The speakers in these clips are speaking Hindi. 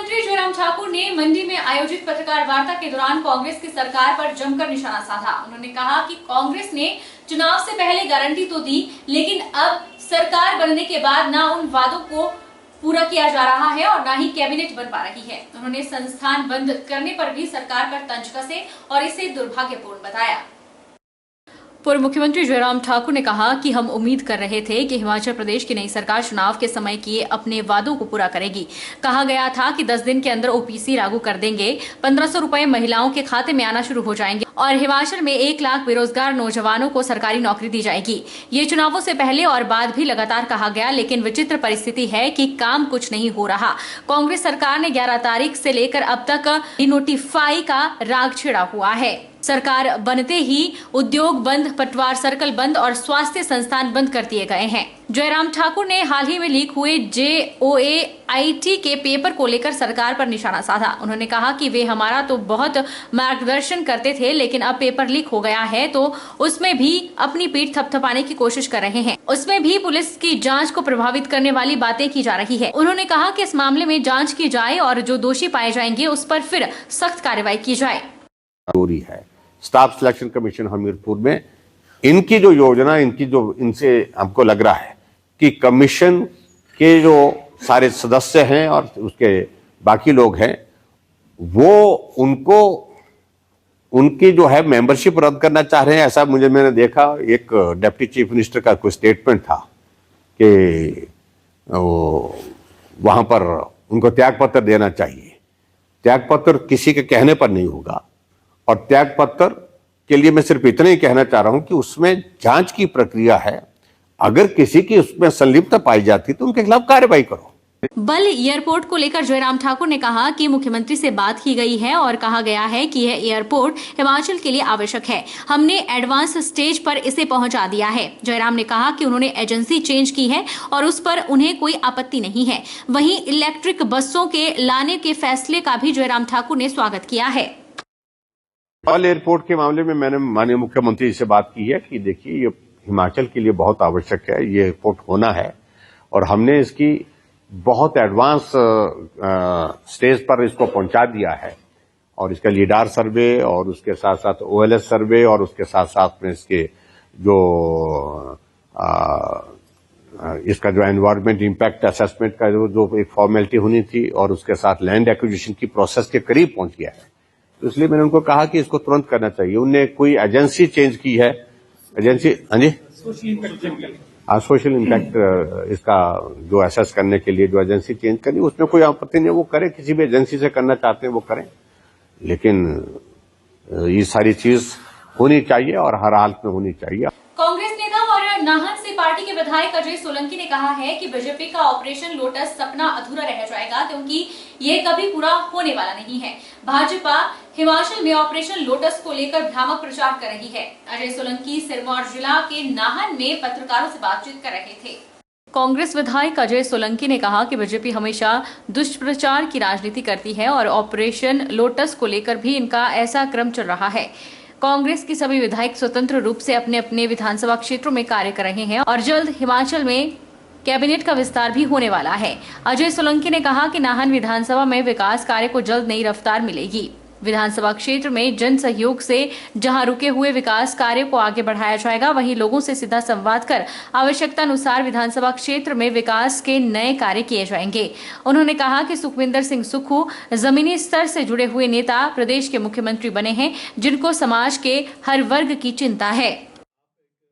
मुख्यमंत्री जयराम ठाकुर ने मंडी में आयोजित पत्रकार वार्ता के दौरान कांग्रेस की सरकार पर जमकर निशाना साधा। उन्होंने कहा कि कांग्रेस ने चुनाव से पहले गारंटी तो दी, लेकिन अब सरकार बनने के बाद ना उन वादों को पूरा किया जा रहा है और ना ही कैबिनेट बन पा रही है। उन्होंने संस्थान बंद करने पर भी सरकार पर तंज कसे और इसे दुर्भाग्यपूर्ण बताया। पूर्व मुख्यमंत्री जयराम ठाकुर ने कहा कि हम उम्मीद कर रहे थे कि हिमाचल प्रदेश की नई सरकार चुनाव के समय किए अपने वादों को पूरा करेगी। कहा गया था कि 10 दिन के अंदर ओपीसी लागू कर देंगे, 1500 रुपए महिलाओं के खाते में आना शुरू हो जाएंगे और हिमाचल में 1 लाख बेरोजगार नौजवानों को सरकारी नौकरी दी जाएगी। ये चुनावों से पहले और बाद भी लगातार कहा गया, लेकिन विचित्र परिस्थिति है कि काम कुछ नहीं हो रहा। कांग्रेस सरकार ने 11 तारीख से लेकर अब तक नोटिफाई का राग छिड़ा हुआ है। सरकार बनते ही उद्योग बंद, पटवार सर्कल बंद और स्वास्थ्य संस्थान बंद कर दिए गए हैं। जयराम ठाकुर ने हाल ही में लीक हुए JOAIT के पेपर को लेकर सरकार पर निशाना साधा। उन्होंने कहा कि वे हमारा तो बहुत मार्गदर्शन करते थे, लेकिन अब पेपर लीक हो गया है तो उसमें भी अपनी पीठ थपथपाने की कोशिश कर रहे हैं। उसमें भी पुलिस की जांच को प्रभावित करने वाली बातें की जा रही है। उन्होंने कहा कि इस मामले में जांच की जाए और जो दोषी पाए जाएंगे उस पर फिर सख्त कार्रवाई की जाए। जरूरी है स्टाफ सिलेक्शन कमीशन हमीरपुर में इनकी जो योजना, इनसे हमको लग रहा है कि कमीशन के जो सारे सदस्य हैं और उसके बाकी लोग हैं, वो उनकी जो है मेंबरशिप रद्द करना चाह रहे हैं। ऐसा मैंने देखा, एक डिप्टी चीफ मिनिस्टर का कोई स्टेटमेंट था कि वहां पर उनको त्यागपत्र देना चाहिए। त्यागपत्र किसी के कहने पर नहीं होगा और त्यागपत्र के लिए मैं सिर्फ इतना ही कहना चाह रहा हूं कि उसमें जांच की प्रक्रिया है। अगर किसी की उसमें संलिप्तता पाई जाती तो उनके खिलाफ कार्रवाई करो। बल एयरपोर्ट को लेकर जयराम ठाकुर ने कहा कि मुख्यमंत्री से बात की गई है और कहा गया है कि यह एयरपोर्ट हिमाचल के लिए आवश्यक है। हमने एडवांस स्टेज पर इसे पहुंचा दिया है। जयराम ने कहा कि उन्होंने एजेंसी चेंज की है और उस पर उन्हें कोई आपत्ति नहीं है। वहीं इलेक्ट्रिक बसों के लाने के फैसले का भी जयराम ठाकुर ने स्वागत किया है। बल एयरपोर्ट के मामले में मैंने माननीय मुख्यमंत्री से बात की है कि देखिए, ये हिमाचल के लिए बहुत आवश्यक है, ये एयरपोर्ट होना है और हमने इसकी बहुत एडवांस स्टेज पर इसको पहुंचा दिया है और इसका लीडार सर्वे और उसके साथ साथ OLS सर्वे और उसके साथ साथ में इसके जो इसका जो एनवायरमेंट इम्पैक्ट असेसमेंट का जो एक फॉर्मेलिटी होनी थी और उसके साथ लैंड एक्विजिशन की प्रोसेस के करीब पहुंच गया है। तो इसलिए मैंने उनको कहा कि इसको तुरंत करना चाहिए। उनने कोई एजेंसी चेंज की है, एजेंसी सोशल इम्पैक्ट इसका जो असेस करने के लिए जो एजेंसी चेंज करनी, उसमें कोई आपत्ति नहीं, वो करें। किसी भी एजेंसी से करना चाहते हैं वो करें, लेकिन ये सारी चीज होनी चाहिए और हर हालत में होनी चाहिए। कांग्रेस नेता और नाहन से पार्टी के विधायक अजय सोलंकी ने कहा है कि बीजेपी का ऑपरेशन लोटस सपना अधूरा रह जाएगा, क्योंकि ये कभी पूरा होने वाला नहीं है। भाजपा हिमाचल में ऑपरेशन लोटस को लेकर भ्रामक प्रचार कर रही है। अजय सोलंकी सिरमौर जिला के नाहन में पत्रकारों से बातचीत कर रहे थे। कांग्रेस विधायक अजय सोलंकी ने कहा कि बीजेपी हमेशा दुष्प्रचार की राजनीति करती है और ऑपरेशन लोटस को लेकर भी इनका ऐसा क्रम चल रहा है। कांग्रेस के सभी विधायक स्वतंत्र रूप से अपने अपने विधानसभा क्षेत्रों में कार्य कर रहे हैं और जल्द हिमाचल में कैबिनेट का विस्तार भी होने वाला है। अजय सोलंकी ने कहा कि नाहन विधानसभा में विकास कार्य को जल्द नई रफ्तार मिलेगी। विधानसभा क्षेत्र में जन सहयोग से जहां रुके हुए विकास कार्य को आगे बढ़ाया जाएगा, वहीं लोगों से सीधा संवाद कर आवश्यकता अनुसार विधानसभा क्षेत्र में विकास के नए कार्य किए जाएंगे। उन्होंने कहा कि सुखविंदर सिंह सुक्खू जमीनी स्तर से जुड़े हुए नेता प्रदेश के मुख्यमंत्री बने हैं, जिनको समाज के हर वर्ग की चिंता है।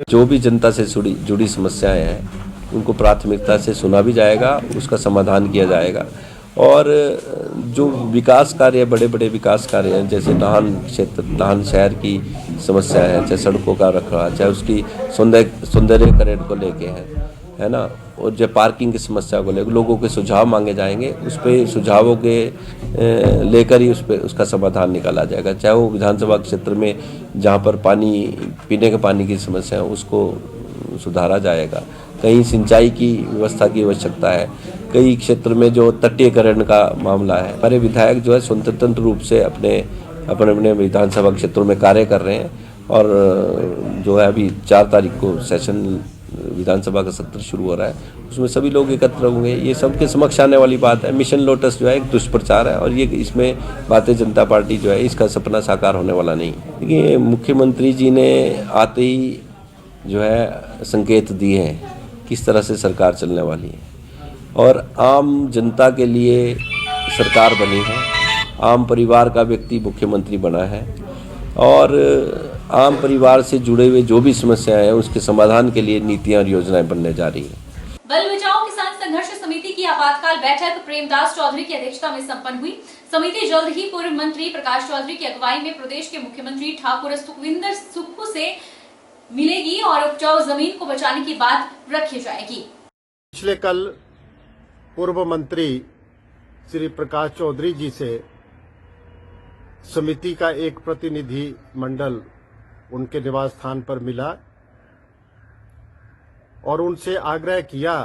जो भी जनता से जुड़ी समस्याएं हैं उनको प्राथमिकता से सुना भी जाएगा, उसका समाधान किया जाएगा और जो विकास कार्य, बड़े बड़े विकास कार्य हैं, जैसे नाहन क्षेत्र, नाहन शहर की समस्या है, चाहे सड़कों का रखरखाव, चाहे उसकी सौंदर्यकरण को लेके है ना, और जो पार्किंग की समस्या को लेकर लोगों के सुझाव मांगे जाएंगे, उस पर सुझावों के लेकर ही उसका समाधान निकाला जाएगा। चाहे वो विधानसभा क्षेत्र में जहाँ पर पीने के पानी की समस्या है उसको सुधारा जाएगा। कहीं सिंचाई की व्यवस्था की आवश्यकता है, कई क्षेत्र में जो तटीयकरण का मामला है। हमारे विधायक जो है स्वतंत्र रूप से अपने विधानसभा क्षेत्रों में कार्य कर रहे हैं और जो है अभी 4 तारीख को सेशन विधानसभा का सत्र शुरू हो रहा है, उसमें सभी लोग एकत्र होंगे। ये सबके समक्ष आने वाली बात है। मिशन लोटस जो है एक दुष्प्रचार है और ये इसमें भारतीय जनता पार्टी जो है इसका सपना साकार होने वाला नहीं। देखिए, मुख्यमंत्री जी ने आते ही जो है संकेत दिए हैं किस तरह से सरकार चलने वाली है और आम जनता के लिए सरकार बनी है। आम परिवार का व्यक्ति मुख्यमंत्री बना है और आम परिवार से जुड़े हुए जो भी समस्याएं हैं उसके समाधान के लिए नीतियां और योजनाएं बनने जा रही हैं। बल बचाओ किसान संघर्ष समिति की आपातकाल बैठक प्रेमदास चौधरी की अध्यक्षता में संपन्न हुई। समिति जल्द ही पूर्व मंत्री प्रकाश चौधरी की अगुवाई में प्रदेश के मुख्यमंत्री ठाकुर सुखविंदर सुक्खू से मिलेगी और उपजाऊ जमीन को बचाने की बात रखी जाएगी। पिछले कल पूर्व मंत्री श्री प्रकाश चौधरी जी से समिति का एक प्रतिनिधि मंडल उनके निवास स्थान पर मिला और उनसे आग्रह किया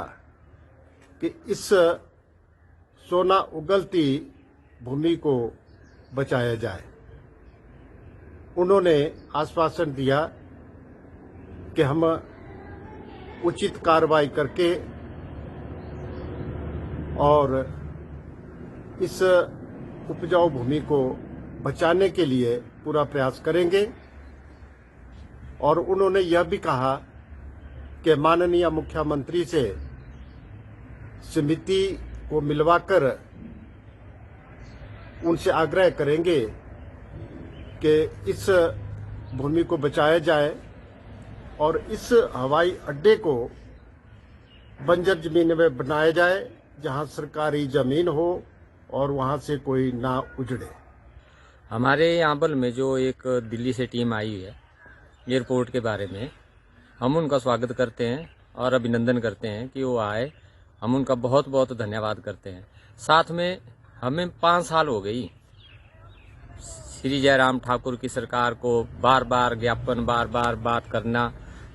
कि इस सोना उगलती भूमि को बचाया जाए। उन्होंने आश्वासन दिया कि हम उचित कार्रवाई करके और इस उपजाऊ भूमि को बचाने के लिए पूरा प्रयास करेंगे। और उन्होंने यह भी कहा कि माननीय मुख्यमंत्री से समिति को मिलवाकर उनसे आग्रह करेंगे कि इस भूमि को बचाया जाए और इस हवाई अड्डे को बंजर जमीन में बनाया जाए जहां सरकारी जमीन हो और वहां से कोई ना उजड़े। हमारे यहाँ बल में जो एक दिल्ली से टीम आई है एयरपोर्ट के बारे में, हम उनका स्वागत करते हैं और अभिनंदन करते हैं कि वो आए। हम उनका बहुत बहुत धन्यवाद करते हैं। साथ में हमें 5 साल हो गई श्री जयराम ठाकुर की सरकार को बार बार ज्ञापन बार बार बात करना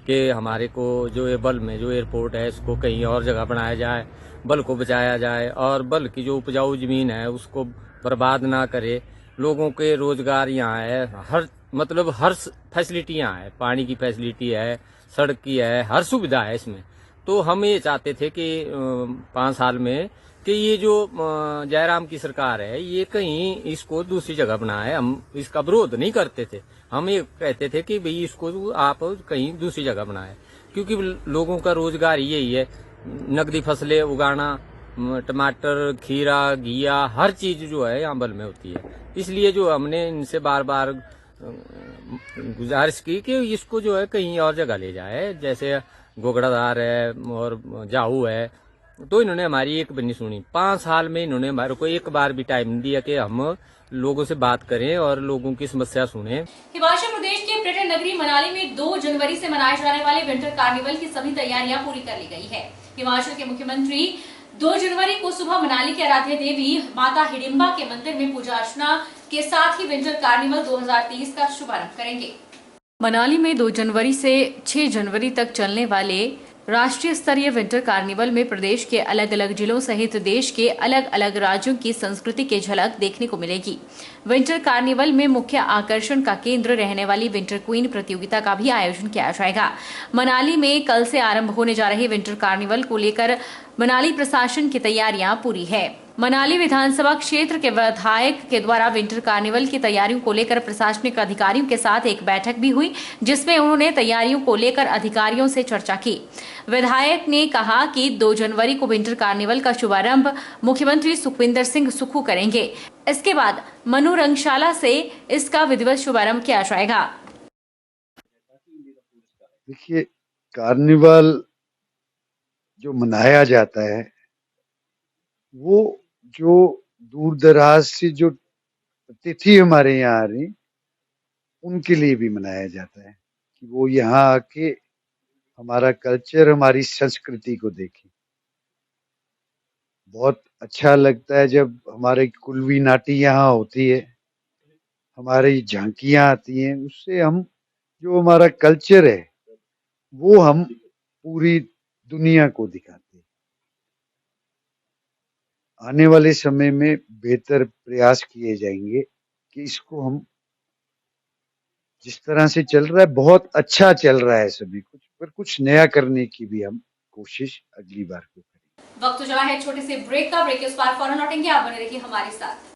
कि हमारे को जो ये बल में जो एयरपोर्ट है इसको कहीं और जगह बनाया जाए, बल को बचाया जाए और बल की जो उपजाऊ जमीन है उसको बर्बाद ना करे। लोगों के रोजगार यहाँ है, हर फैसिलिटी यहाँ है, पानी की फैसिलिटी है, सड़क की है, हर सुविधा है इसमें। तो हम ये चाहते थे कि 5 साल में कि ये जो जयराम की सरकार है ये कहीं इसको दूसरी जगह बनाए। हम इसका विरोध नहीं करते थे, हम ये कहते थे कि भाई इसको आप कहीं दूसरी जगह बनाए, क्योंकि लोगों का रोजगार यही है, नकदी फसलें उगाना, टमाटर, खीरा, घिया, हर चीज जो है यहाँ बल में होती है। इसलिए जो हमने इनसे बार बार गुजारिश की कि इसको जो है कहीं और जगह ले जाए, जैसे गोगड़ाधार है और जाहू है। तो इन्होंने हमारी एक भी नहीं सुनी। 5 साल में इन्होंने हमारे को एक बार भी टाइम नहीं दिया कि हम लोगों से बात करें और लोगों की समस्या सुने। हिमाचल प्रदेश के पर्यटन नगरी मनाली में 2 जनवरी से मनाए जाने वाले विंटर कार्निवल की सभी तैयारियां पूरी कर ली गई है। हिमाचल के मुख्यमंत्री 2 जनवरी को सुबह मनाली के आराध्य देवी माता हिडिंबा के मंदिर में पूजा अर्चना के साथ ही विंटर कार्निवल 2023 का शुभारंभ करेंगे। मनाली में 2 जनवरी से 6 जनवरी तक चलने वाले राष्ट्रीय स्तरीय विंटर कार्निवल में प्रदेश के अलग अलग जिलों सहित देश के अलग अलग राज्यों की संस्कृति की झलक देखने को मिलेगी। विंटर कार्निवल में मुख्य आकर्षण का केंद्र रहने वाली विंटर क्वीन प्रतियोगिता का भी आयोजन किया जाएगा। मनाली में कल से आरंभ होने जा रहे विंटर कार्निवल को लेकर मनाली प्रशासन की तैयारियां पूरी है। मनाली विधानसभा क्षेत्र के विधायक के द्वारा विंटर कार्निवल की तैयारियों को लेकर प्रशासनिक अधिकारियों के साथ एक बैठक भी हुई, जिसमें उन्होंने तैयारियों को लेकर अधिकारियों से चर्चा की। विधायक ने कहा कि 2 जनवरी को विंटर कार्निवल का शुभारंभ मुख्यमंत्री सुखविंदर सिंह सुक्खू करेंगे। इसके बाद मनु रंगशाला से इसका विधिवत शुभारंभ किया जाएगा। देखिए, कार्निवल जो मनाया जाता है वो जो दूर दराज से जो अतिथि हमारे यहाँ आ रहे उनके लिए भी मनाया जाता है कि वो यहाँ आके हमारा कल्चर, हमारी संस्कृति को देखें। बहुत अच्छा लगता है जब हमारे कुल्वी नाटी यहाँ होती है, हमारी झांकियां आती हैं, उससे हम जो हमारा कल्चर है वो हम पूरी दुनिया को दिखाते हैं। आने वाले समय में बेहतर प्रयास किए जाएंगे कि इसको हम जिस तरह से चल रहा है बहुत अच्छा चल रहा है सभी कुछ, पर कुछ नया करने की भी हम कोशिश अगली बार को करें। वक्त तो चला है छोटे से ब्रेक का। ब्रेक के उस पार फौरन लौटेंगे, आप बने रहिए हमारे साथ।